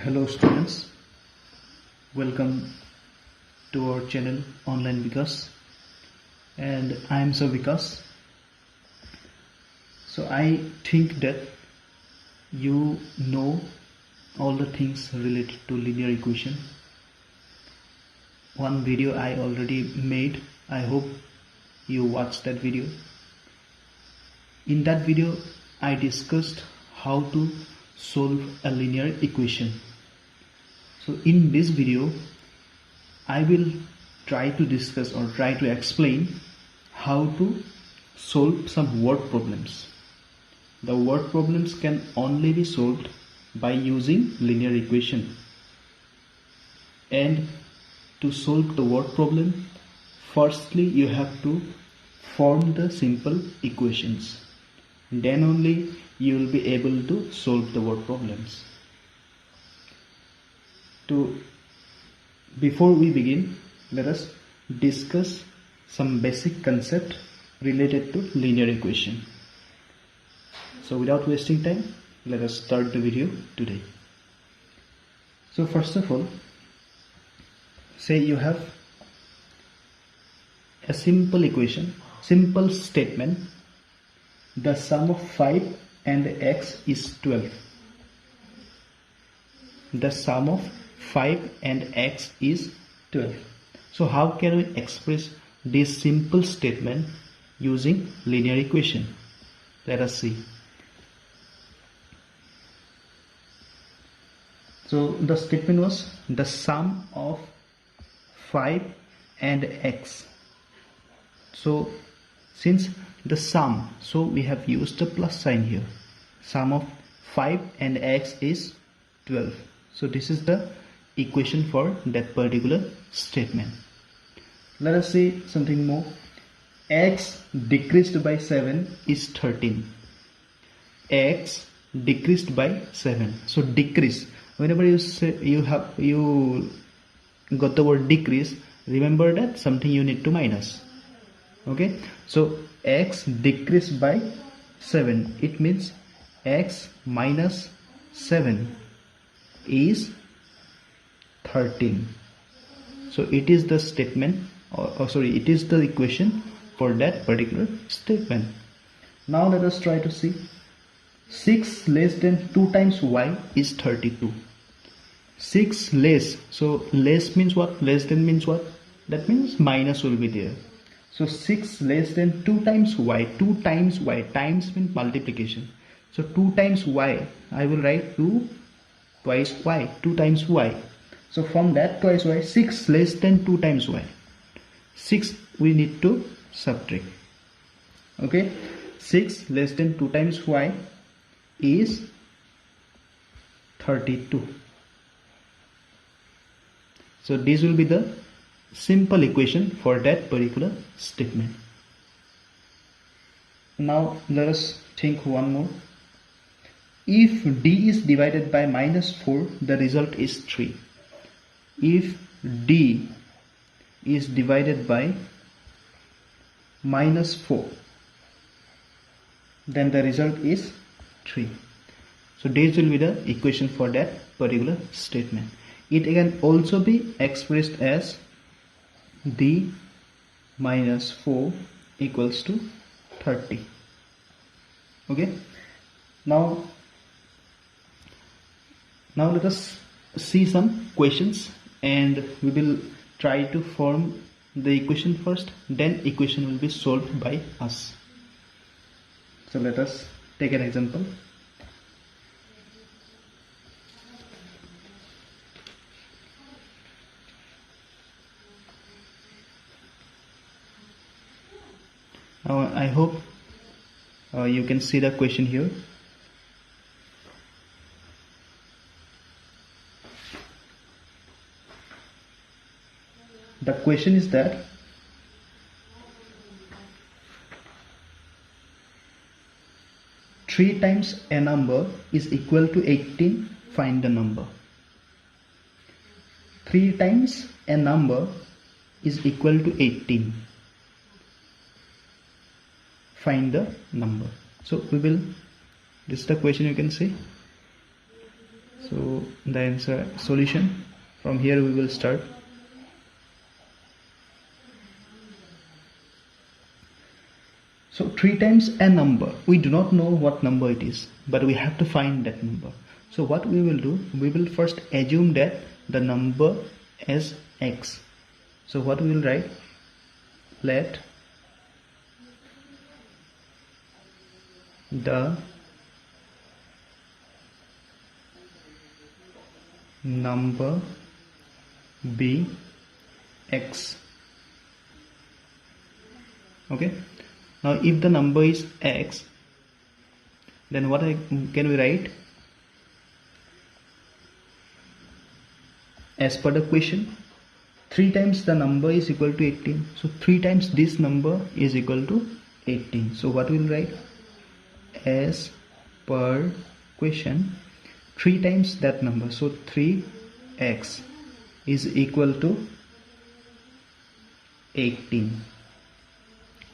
Hello students, welcome to our channel Online Vikas, and I am Vikas. So I think that you know all the things related to linear equation. One video I already made, I hope you watched that video. In that video I discussed how to solve a linear equation. So in this video I will try to discuss or try to explain how to solve some word problems. The word problems can only be solved by using linear equation. And to solve the word problem, firstly you have to form the simple equations. Then only you will be able to solve the word problems. Before we begin, let us discuss some basic concept related to linear equation. So without wasting time, let us start the video today. So first of all, say you have a simple equation, simple statement: the sum of 5 and x is 12. The sum of 5 and x is 12. So how can we express this simple statement using linear equation? Let us see. So the statement was the sum of 5 and x. So since the sum, so we have used the plus sign here. Sum of 5 and x is 12. So this is the equation for that particular statement. Let us see something more. X decreased by 7 is 13. X decreased by 7. So decrease, whenever you say you got the word decrease, remember that something you need to minus. Okay, so x decreased by 7, it means x minus 7 is 13. So it is the statement, it is the equation for that particular statement. Now let us try to see. 6 less than 2 times y is 32. 6 less, so less means what? Less than means what? That means minus will be there. So 6 less than 2 times y. 2 times y, times means multiplication. So 2 times y, I will write 2 twice y, 2 times y. So from that twice y, 6 less than 2 times y. 6 we need to subtract. Okay, 6 less than 2 times y is 32. So this will be the simple equation for that particular statement. Now let us think one more. If d is divided by minus 4, the result is 3. If d is divided by minus 4, then the result is 3. So this will be the equation for that particular statement. It can also be expressed as d minus 4 equals to 30. Okay, now let us see some questions, and we will try to form the equation first, then equation will be solved by us. So let us take an example. Now I hope you can see the question here. The question is that three times a number is equal to 18. Find the number. 3 times a number is equal to 18. Find the number. So we will, this is the question, you can see. So the answer solution. From here we will start. So 3 times a number, we do not know what number it is, but we have to find that number. So what we will do, we will first assume that the number is x. So what we will write, let the number be x. Okay, now if the number is x, then what can we write? As per the question, 3 times the number is equal to 18. So 3 times this number is equal to 18. So what we will write? As per question, 3 times that number, so 3x is equal to 18.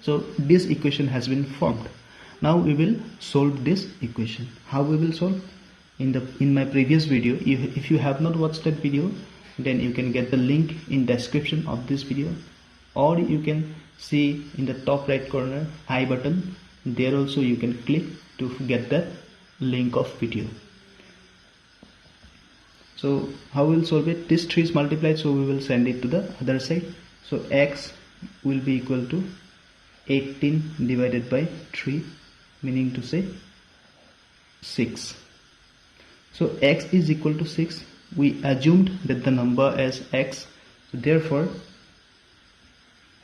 So this equation has been formed. Now we will solve this equation. How we will solve? In my previous video, if you have not watched that video, then you can get the link in description of this video, or you can see in the top right corner I button. There also you can click to get the link of video. So how we will solve it? This 3 is multiplied, so we will send it to the other side. So x will be equal to 18 divided by 3, meaning to say 6. So x is equal to 6. We assumed that the number is x, so therefore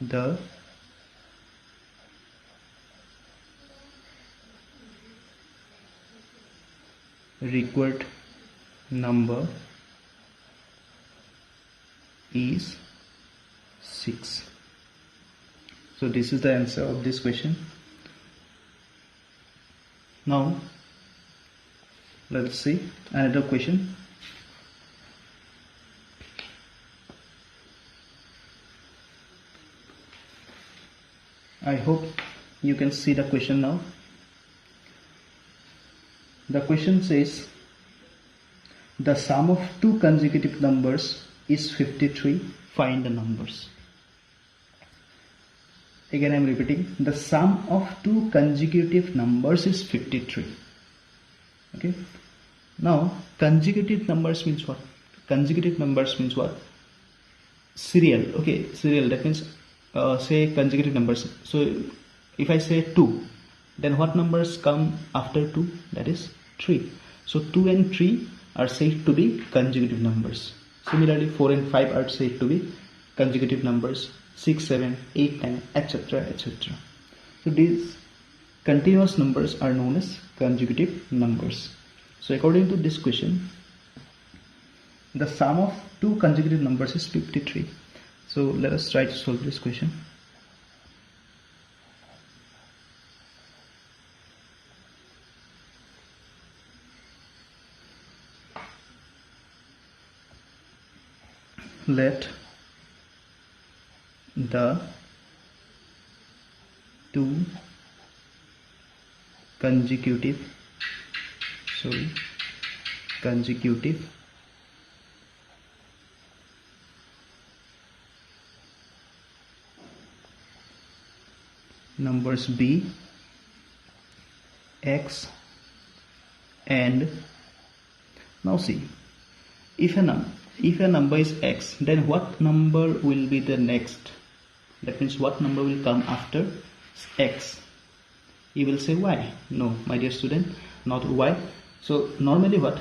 the required number is 6. So this is the answer of this question. Now let's see another question. I hope you can see the question now. The question says the sum of 2 consecutive numbers is 53. Find the numbers. Again I am repeating, the sum of 2 consecutive numbers is 53. Okay. Now consecutive numbers means what? Consecutive numbers means what? Serial. Okay, serial, that means say consecutive numbers. So if I say 2, then what numbers come after 2? That is 3. So 2 and 3 are said to be consecutive numbers. Similarly 4 and 5 are said to be consecutive numbers. 6, 7, 8, 9, etc., etc. So these continuous numbers are known as consecutive numbers. So according to this question, the sum of 2 consecutive numbers is 53. So let us try to solve this question. Let the 2 consecutive numbers be x, and now see, if a number is x, then what number will be the next? That means what number will come after x? You will say y. No, my dear student, not y. So normally what?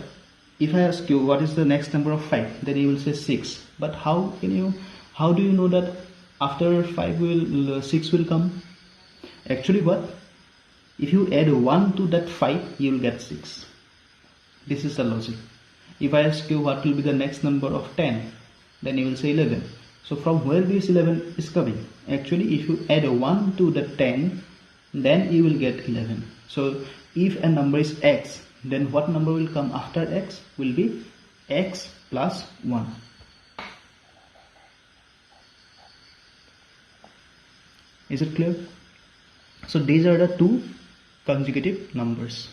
If I ask you what is the next number of 5, then you will say 6. But how do you know that after 5 6 will come? Actually what? If you add 1 to that 5, you will get 6. This is the logic. If I ask you what will be the next number of 10, then you will say 11. So from where this 11 is coming? Actually if you add 1 to the 10, then you will get 11. So if a number is x, then what number will come after x? Will be x plus 1. Is it clear? So these are the 2 consecutive numbers.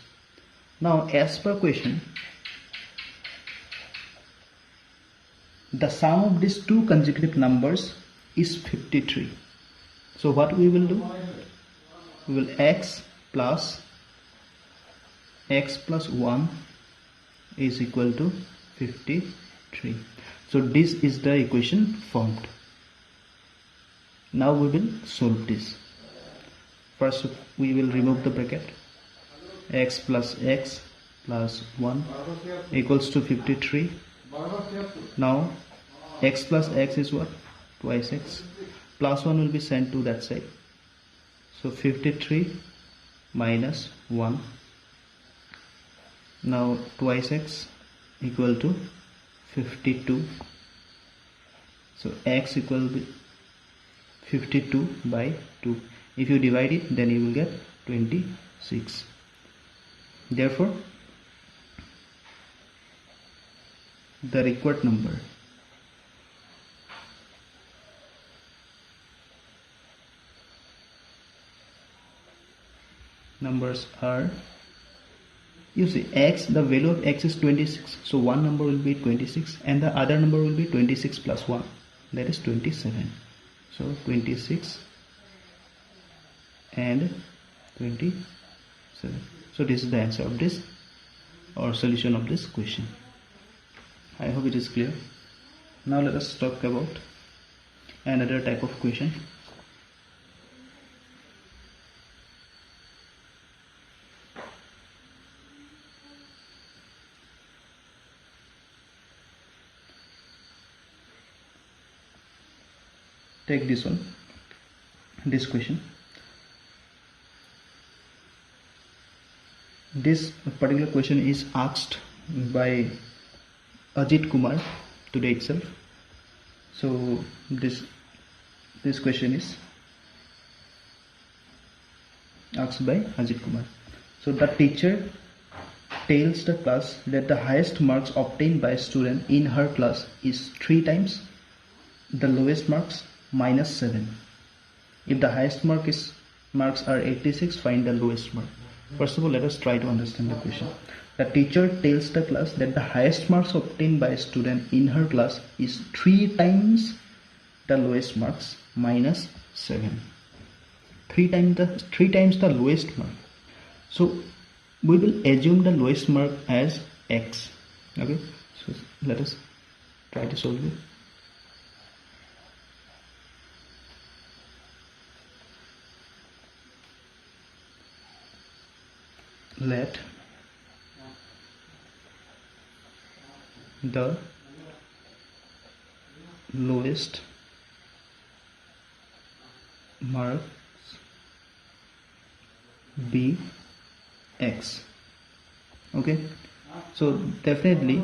Now as per question, the sum of these two consecutive numbers is 53. So what we will do? We will x plus 1 is equal to 53. So this is the equation formed. Now we will solve this. First we will remove the bracket. X plus 1 equals to 53. Now x plus x is what? Twice x. Plus 1 will be sent to that side. So 53 minus 1. Now twice x equal to 52. So x equal to 52 by 2. If you divide it, then you will get 26. Therefore, the required numbers are, you see, x, the value of x is 26, so one number will be 26 and the other number will be 26 plus 1, that is 27. So 26 and 27. So this is the answer of this, or solution of this question. I hope it is clear. Now let us talk about another type of question. Take this one, this question. This particular question is asked by Ajit Kumar today itself. So this question is asked by Ajit Kumar. So the teacher tells the class that the highest marks obtained by a student in her class is 3 times the lowest marks minus 7. If the highest marks are 86, find the lowest mark. First of all, let us try to understand the question. The teacher tells the class that the highest marks obtained by a student in her class is 3 times the lowest marks minus 7. 3 times the lowest mark. So we will assume the lowest mark as x. Okay, so let us try to solve it. Let the lowest marks be x. Okay, so definitely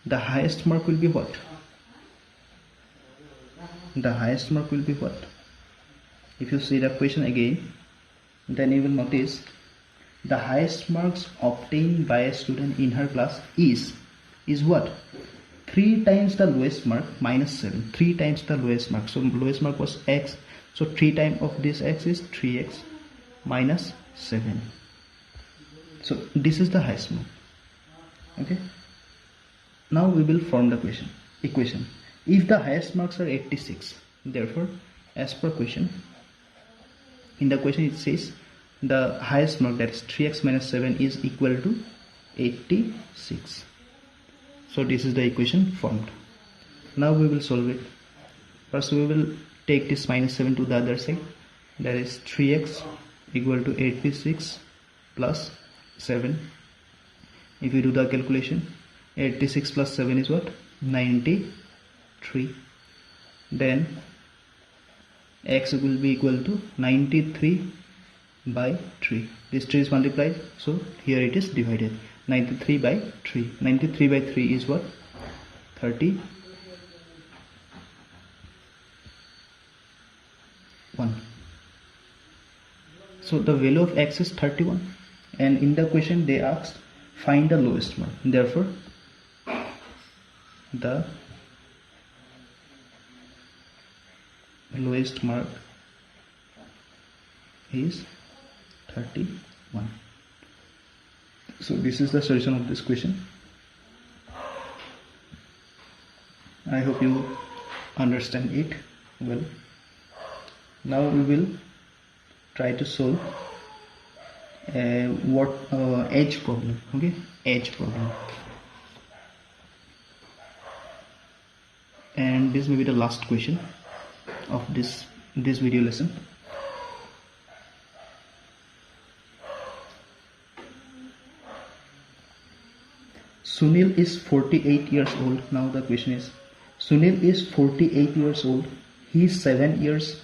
the highest mark will be what? The highest mark will be what? If you see the question again, then you will notice the highest marks obtained by a student in her class is what? 3 times the lowest mark minus 7. 3 times the lowest mark. So lowest mark was x. So 3 times of this x is 3x minus 7. So this is the highest mark. Okay. Now we will form the equation. If the highest marks are 86, therefore, as per question, in the question it says the highest mark, that is 3x minus 7, is equal to 86. So this is the equation formed. Now we will solve it. First we will take this minus 7 to the other side. That is 3x equal to 86 plus 7. If you do the calculation, 86 plus 7 is what? 93. Then x will be equal to 93 by 3. This 3 is multiplied, so here it is divided. 93 by 3. 93 by 3 is what? 31. So the value of x is 31, and in the question they asked find the lowest mark. Therefore, the lowest mark is 31. So this is the solution of this question. I hope you understand it well. Now we will try to solve edge problem. Okay, edge problem, and this may be the last question of this video lesson. Sunil is 48 years old. Now the question is, Sunil is 48 years old. He is 7 years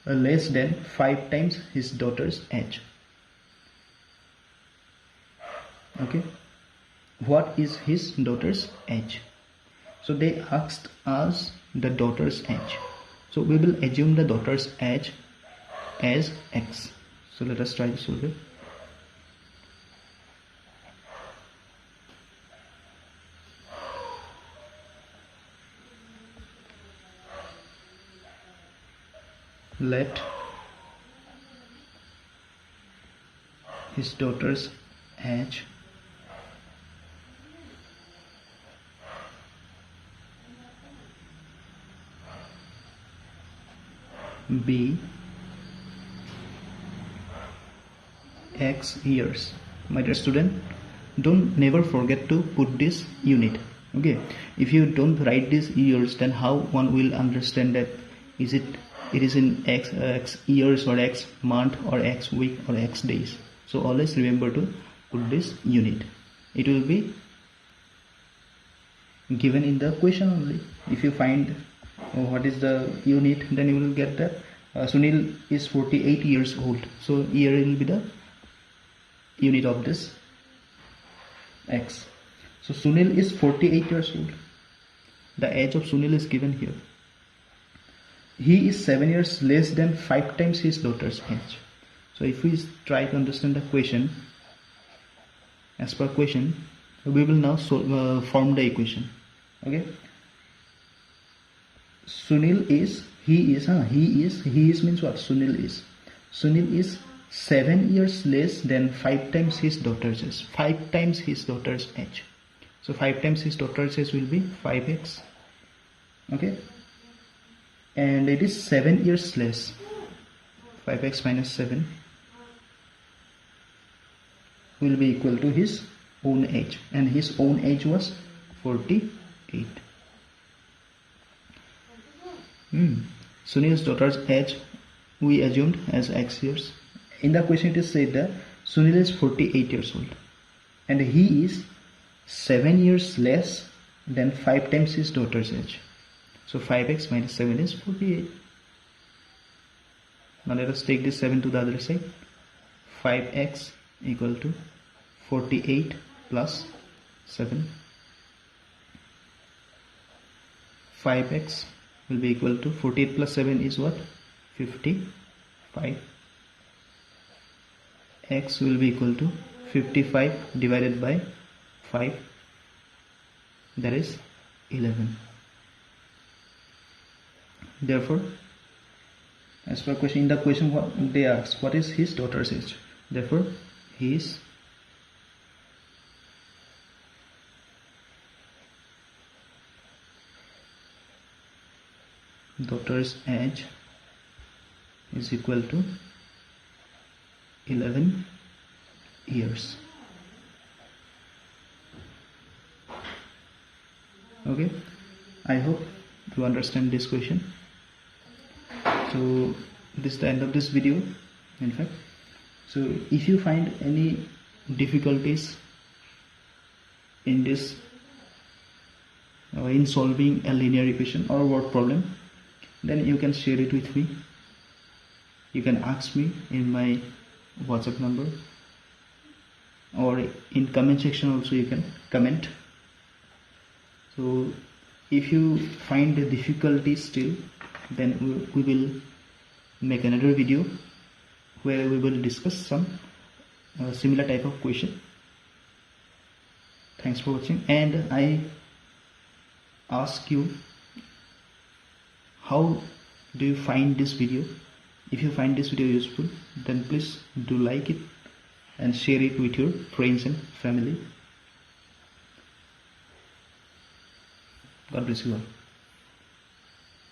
less than 5 times his daughter's age. Okay, what is his daughter's age? So they asked us the daughter's age. So we will assume the daughter's age as X. So let us try to solve it. Let his daughter's age be X years. My dear student, never forget to put this unit. Okay, if you don't write these years, then how one will understand that it is in X years or X month or X week or X days. So always remember to put this unit. It will be given in the question only. If you find what is the unit, then you will get that Sunil is 48 years old. So year will be the unit of this X. So Sunil is 48 years old. The age of Sunil is given here. He is 7 years less than 5 times his daughter's age. So if we try to understand the question, as per question, we will now form the equation. Okay. Sunil is, he is means what? Sunil is 7 years less than 5 times his daughter's age. 5 times his daughter's age. So 5 times his daughter's age will be 5x. Okay. And it is 7 years less. 5x minus 7 will be equal to his own age, and his own age was 48. Sunil's daughter's age we assumed as X years. In the question it is said that Sunil is 48 years old and he is 7 years less than 5 times his daughter's age. So 5x minus 7 is 48. Now let us take this 7 to the other side. 5x equal to 48 plus 7. 5x will be equal to 48 plus 7 is what? 55. X will be equal to 55 divided by 5, that is 11. Therefore, as per question, in the question what they ask, what is his daughter's age? Therefore, his daughter's age is equal to 11 years. Okay, I hope you understand this question. So this is the end of this video, in fact. So if you find any difficulties in this in solving a linear equation or word problem, then you can share it with me. You can ask me in my WhatsApp number, or in comment section also you can comment. So if you find the difficulty still, then we will make another video where we will discuss some similar type of question. Thanks for watching, and I ask you, how do you find this video? If you find this video useful, then please do like it and share it with your friends and family. God bless you all.